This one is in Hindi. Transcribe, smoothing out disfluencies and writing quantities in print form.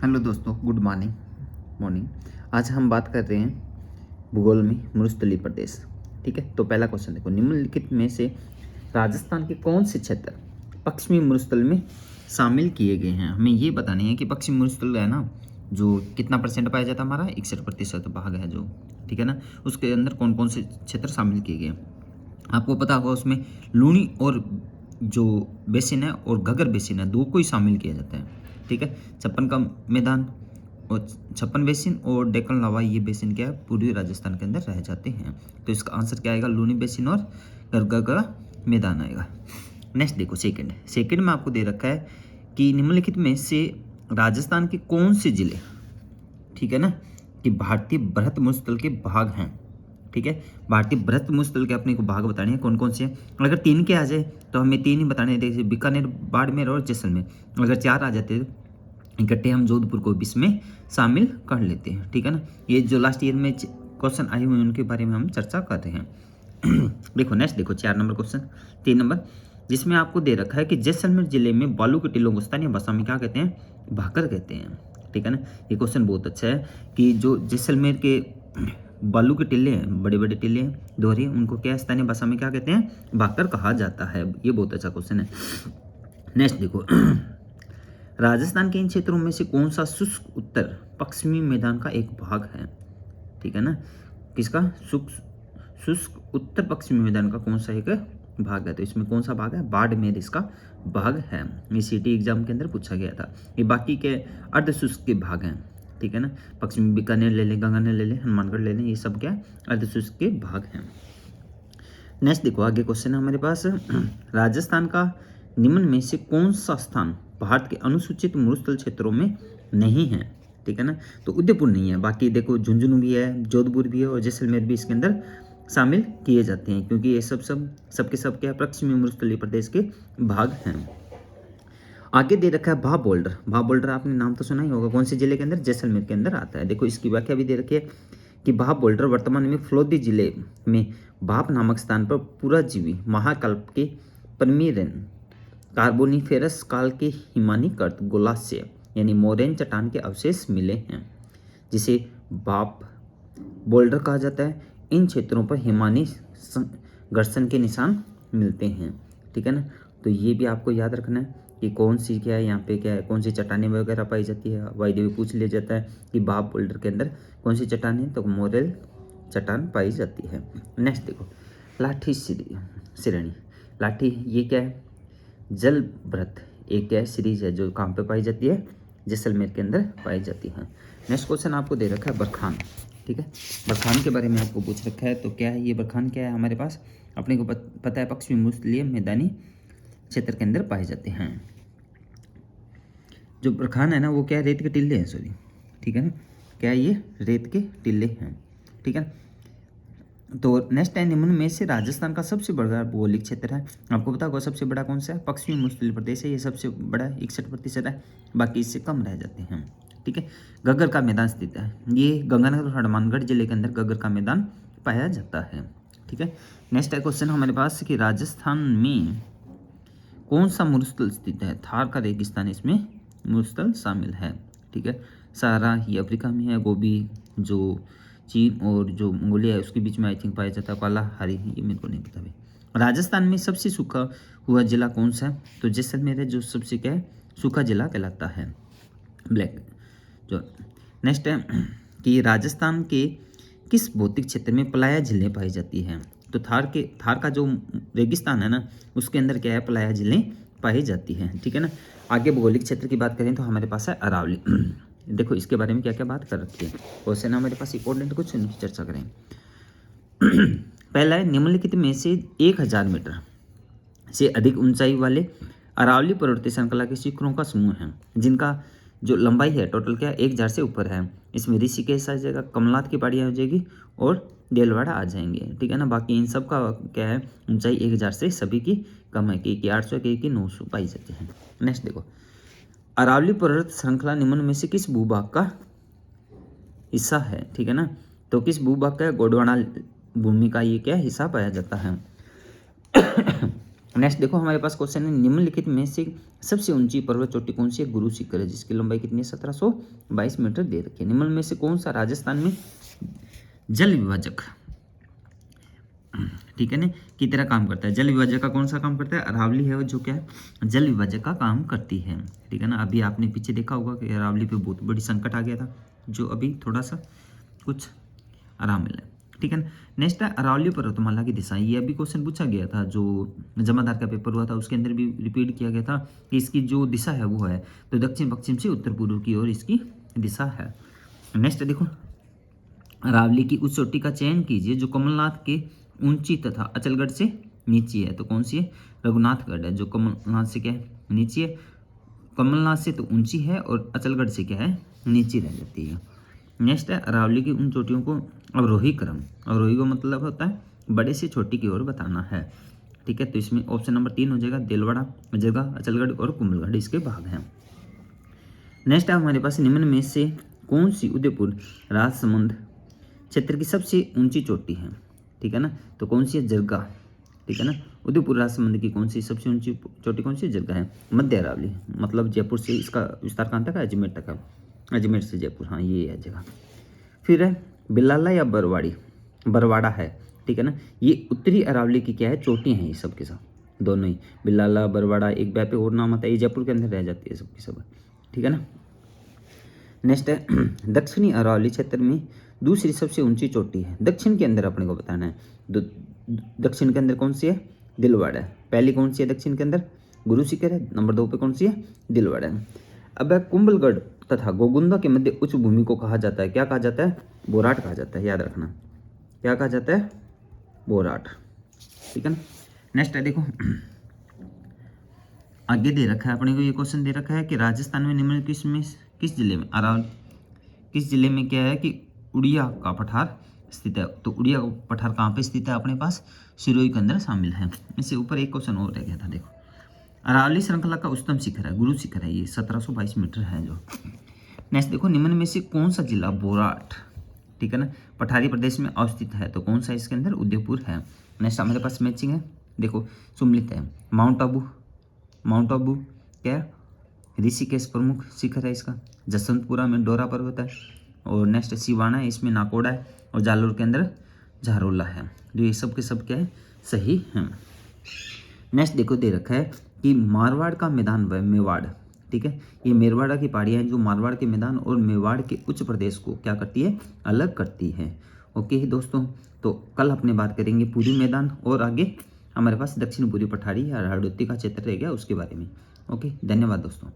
हेलो दोस्तों, गुड मॉर्निंग। आज हम बात कर रहे हैं भूगोल में मरुस्थलीय प्रदेश। ठीक है, तो पहला क्वेश्चन देखो, निम्नलिखित में से राजस्थान के कौन से क्षेत्र पश्चिमी मरुस्थल में शामिल किए गए हैं। हमें ये बताना है कि पश्चिमी मरुस्थल है ना, जो कितना परसेंट पाया जाता है, हमारा 61% भाग है जो, ठीक है ना, उसके अंदर कौन कौन से क्षेत्र शामिल किए गए हैं। आपको पता होगा उसमें लूनी और जो बेसिन है और घग्गर बेसिन है, दो को ही शामिल किया जाता है। ठीक है, छप्पन का मैदान और छप्पन बेसिन और डेक्कन लावा, ये बेसिन क्या है, पूर्वी राजस्थान के अंदर रह जाते हैं। तो इसका आंसर क्या आएगा, लूनी बेसिन और घग्गर का मैदान आएगा। नेक्स्ट देखो, सेकंड में आपको दे रखा है कि निम्नलिखित में से राजस्थान के कौन से जिले, ठीक है ना, कि भारतीय बृहत मरुस्थल के भाग हैं। ठीक है, भारतीय बृहत मरुस्थल के अपने को भाग बताने हैं कौन कौन से हैं। अगर 3 के आ जाए तो हमें 3 ही बताने हैं, जैसे बीकानेर, बाड़मेर और जैसलमेर। अगर 4 आ जाते तो इकट्ठे हम जोधपुर को भी इसमें शामिल कर लेते हैं। ठीक है ना, ये जो लास्ट ईयर में क्वेश्चन आए हुए हैं उनके बारे में हम चर्चा कर रहे हैं। देखो नेक्स्ट देखो, 4 नंबर क्वेश्चन, 3 नंबर, जिसमें आपको दे रखा है कि जैसलमेर जिले में बालू के टीलों को स्थानीय भाषा में क्या कहते हैं, भाकर कहते हैं। ठीक है ना, ये क्वेश्चन बहुत अच्छा है कि जो जैसलमेर के बालू के टिल्ले हैं, बड़े बड़े टिल्ले हैं, दोहरे, उनको क्या स्थानीय भाषा में क्या कहते हैं, भाकर कहा जाता है। ये बहुत अच्छा क्वेश्चन है। नेक्स्ट देखो, राजस्थान के इन क्षेत्रों में से कौन सा शुष्क उत्तर पश्चिमी मैदान का एक भाग है। ठीक है ना, किसका, शुष्क उत्तर पश्चिमी मैदान का कौन सा एक भाग है। तो इसमें कौन सा भाग है, बाड़मेर इसका भाग है। ये सिटी एग्जाम के अंदर पूछा गया था। ये बाकी के अर्ध शुष्क के भाग हैं। ठीक है ना, पश्चिमी बीकानेर ले लें, गंगानेर ले लें, हनुमानगढ़ ले लें, ये सब क्या अर्ध शुष्क के भाग हैं। नेक्स्ट देखो, आगे क्वेश्चन है हमारे पास, राजस्थान का निम्न में से कौन सा स्थान भारत के अनुसूचित मरुस्थल क्षेत्रों में नहीं है। ठीक है ना, तो उदयपुर नहीं है, बाकी देखो झुंझुनू भी है, जोधपुर भी है और जैसलमेर भी इसके अंदर शामिल किए जाते हैं, क्योंकि ये सबके सब क्या पश्चिमी मरुस्थलीय प्रदेश के भाग हैं। आगे दे रखा है भाब बोल्डर आपने नाम तो सुना ही होगा, कौन से जिले के अंदर, जैसलमेर के अंदर आता है। देखो इसकी व्याख्या भी दे रखी है कि भाब बोल्डर वर्तमान में फलोदी जिले में भाप नामक स्थान पर पुराजीवी महाकल्प के परमीरन कार्बोनिफेरस काल के हिमानीकृत गोलाश्य यानी मोरेन चट्टान के अवशेष मिले हैं, जिसे भाप बोल्डर कहा जाता है। इन क्षेत्रों पर हिमानी घर्षण के निशान मिलते हैं। ठीक है ना, तो ये भी आपको याद रखना है कि कौन सी क्या है, यहाँ पे क्या है, कौन सी चट्टानें वगैरह पाई जाती है। वायदे भी पूछ लिया जाता है कि भाप बोल्डर के अंदर कौन सी चट्टान है, तो मोरेल चट्टान पाई जाती है। नेक्स्ट देखो, लाठी श्रेणी, लाठी ये क्या है, जल व्रत एक क्या है, सीरीज है जो कहाँ पे पाई जाती है, जैसलमेर के अंदर पाई जाती है। नेक्स्ट क्वेश्चन आपको दे रखा है बरखान। ठीक है, बरखान के बारे में आपको पूछ रखा है, तो क्या है ये बरखान, क्या है हमारे पास, अपने को पता है पश्चिमी मरुस्थलीय मैदानी क्षेत्र के अंदर पाए जाते हैं। जो बरखान है ना, वो क्या है, रेत के टिल्ले हैं, सॉरी। ठीक है ना, क्या है ये, रेत के टिल्ले हैं। ठीक है, तो नेक्स्ट है, निम्न में से राजस्थान का सबसे बड़ा भौगोलिक क्षेत्र है। आपको पता होगा सबसे बड़ा कौन सा है, पश्चिमी मरुस्थलीय प्रदेश है, ये सबसे बड़ा 61% है, बाकी इससे कम रह जाते हैं। ठीक है, घग्गर का मैदान स्थित है, ये गंगानगर और हनुमानगढ़ जिले के अंदर घग्गर का मैदान पाया जाता है। ठीक है, नेक्स्ट है क्वेश्चन हमारे पास कि राजस्थान में कौन सा मरुस्थल स्थित है, थार का रेगिस्तान इसमें मरुस्थल शामिल है। ठीक है, सहारा ये अफ्रीका में है, गोबी जो चीन और जो मंगोलिया है उसके बीच में आई थिंक पाया जाता है, कालाहारी ये मेरे को नहीं पता भाई। राजस्थान में सबसे सूखा हुआ जिला कौन सा है, तो जैसलमेर है जो सबसे क्या है, सूखा जिला कहलाता है, ब्लैक जो। नेक्स्ट है कि राजस्थान के किस भौतिक क्षेत्र में पलाया झीलें पाई जाती हैं, तो थार का जो रेगिस्तान है ना, उसके अंदर क्या है, पलाया झीलें पाई जाती हैं। ठीक है ना, आगे भौगोलिक क्षेत्र की बात करें तो हमारे पास है अरावली। देखो इसके बारे में क्या क्या बात कर रखी है, क्वेश्चन हमारे पास इंपॉर्टेंट कुछ उनकी चर्चा करें। पहला है, निम्नलिखित में से 1000 मीटर से अधिक ऊंचाई वाले अरावली पर्वतीय श्रृंखला के शिखरों का समूह है, जिनका जो लंबाई है टोटल क्या 1000 से ऊपर है। इसमें ऋषिकेश आ जाएगा, कमलाथ की पहाड़ियाँ हो जाएगी और देलवाड़ा आ जाएंगे। ठीक है ना, बाकी इन सब का क्या है, ऊंचाई 1000 से सभी की कम है, कि 800 की 900 पाई जाती है। नेक्स्ट देखो, अरावली पर्वत श्रृंखला निम्न में से किस भूभाग का हिस्सा है। ठीक है ना, तो किस भूभाग का, गोंडवाना भूमि का ये क्या हिस्सा पाया जाता है। नेक्स्ट देखो हमारे पास क्वेश्चन है, निम्नलिखित में से सबसे ऊंची पर्वत चोटी कौन सी है? गुरु शिखर है, जिसकी लंबाई कितनी है? 1722 मीटर दे रखी है। निम्न में से कौन सा राजस्थान में जल विभाजक, ठीक है ना, की तरह काम करता है? जल विभाजक का कौन सा काम करता है? अरावली है वो, जो क्या है, जल विभाजक का काम करती है, ठीक है ना। अभी आपने पीछे देखा होगा कि अरावली पे बहुत बड़ी संकट आ गया था, जो अभी थोड़ा सा कुछ आराम मिला है, ठीक है ना। नेक्स्ट है अरावली पर्वतमाला की दिशा। ये अभी क्वेश्चन पूछा गया था, जो जमादार का पेपर हुआ था उसके अंदर भी रिपीट किया गया था कि इसकी जो दिशा है वो है तो दक्षिण पश्चिम से उत्तर पूर्व की ओर इसकी दिशा है। नेक्स्ट देखो, अरावली की उस चोटी का चयन कीजिए जो कमलनाथ के ऊंची तथा अचलगढ़ से नीची है। तो कौन सी है? रघुनाथगढ़ है, जो कमलनाथ से क्या है? नीची है। कमलनाथ से तो ऊंची है और अचलगढ़ से क्या है? नीची रह जाती है। नेक्स्ट है अरावली की उन चोटियों को अवरोही क्रम, अवरोही का मतलब होता है बड़े से छोटी की ओर बताना है, ठीक है। तो इसमें ऑप्शन नंबर 3 हो जाएगा, देलवाड़ा, जगह, अचलगढ़ और कुंभलगढ़ इसके भाग हैं। नेक्स्ट है हमारे पास, निम्न में से कौन सी उदयपुर राजसमंद क्षेत्र की सबसे ऊंची चोटी है? ठीक है ना, तो कौन सी है? जरगा, ठीक है ना। उदयपुर राजसमंद की कौन सी सबसे ऊंची चोटी कौन सी? जरगा है। मध्य अरावली, मतलब जयपुर से इसका विस्तार कहाँ तक है? अजमेर तक है, अजमेर से जयपुर, हाँ ये है जगह। फिर है बिलाला या बरवाड़ी, बरवाड़ा है, ठीक है ना। ये उत्तरी अरावली की क्या है? चोटियाँ हैं ये सब के सब, दोनों ही, बिलाला, बरवाड़ा, एक बैपे और नाम आता है, ये जयपुर के अंदर रह जाती है सबकी सब, ठीक है ना। नेक्स्ट है दक्षिणी अरावली क्षेत्र में दूसरी सबसे ऊंची चोटी है, दक्षिण के अंदर अपने को बताना है। दक्षिण के अंदर कौन सी है? दिलवाड़ा है। पहली कौन सी है दक्षिण के अंदर? गुरु शिखर है। नंबर 2 पे कौन सी है? दिलवाड़ा है। अब कुंभलगढ़ तथा गोगुंदा के मध्य उच्च भूमि को कहा जाता है, क्या कहा जाता है? बोराट कहा जाता है, याद रखना, क्या कहा जाता है? बोराट, ठीक है ना। नेक्स्ट है देखो, आगे दे रखा है अपने को, ये क्वेश्चन दे रखा है कि राजस्थान में निम्न किस जिले में किस जिले में क्या है कि उड़िया का पठार स्थित है? तो उड़िया का पठार कहाँ पे स्थित है? अपने पास सिरोही के अंदर शामिल है। इससे ऊपर एक क्वेश्चन और रह गया था, देखो अरावली श्रृंखला का उच्चतम शिखर है, गुरु शिखर है, ये 1722 मीटर है जो। नेक्स्ट देखो, निम्न में से कौन सा जिला बोराट, ठीक है ना, पठारी प्रदेश में अवस्थित है? तो कौन सा इसके अंदर? उदयपुर है। नेक्स्ट हमारे पास मैचिंग है, देखो सुमलित है, माउंट आबू क्या है? ऋषिकेश प्रमुख शिखर है इसका, जसवंतपुरा में डोरा पर्वत है, और नेक्स्ट सिवाना है, इसमें नाकोड़ा है, और जालोर के अंदर झारोला है। जो ये सब के सब क्या है? सही है। नेक्स्ट देखो दे रखा है कि मारवाड़ का मैदान व मेवाड़, ठीक है, ये मेरवाड़ा की पहाड़ियाँ हैं जो मारवाड़ के मैदान और मेवाड़ के उच्च प्रदेश को क्या करती है? अलग करती है। ओके दोस्तों, तो कल अपने बात करेंगे पूरी मैदान और आगे हमारे पास दक्षिण पूर्वी पठारी या हाड़ौती का क्षेत्र रह गया उसके बारे में। ओके, धन्यवाद दोस्तों।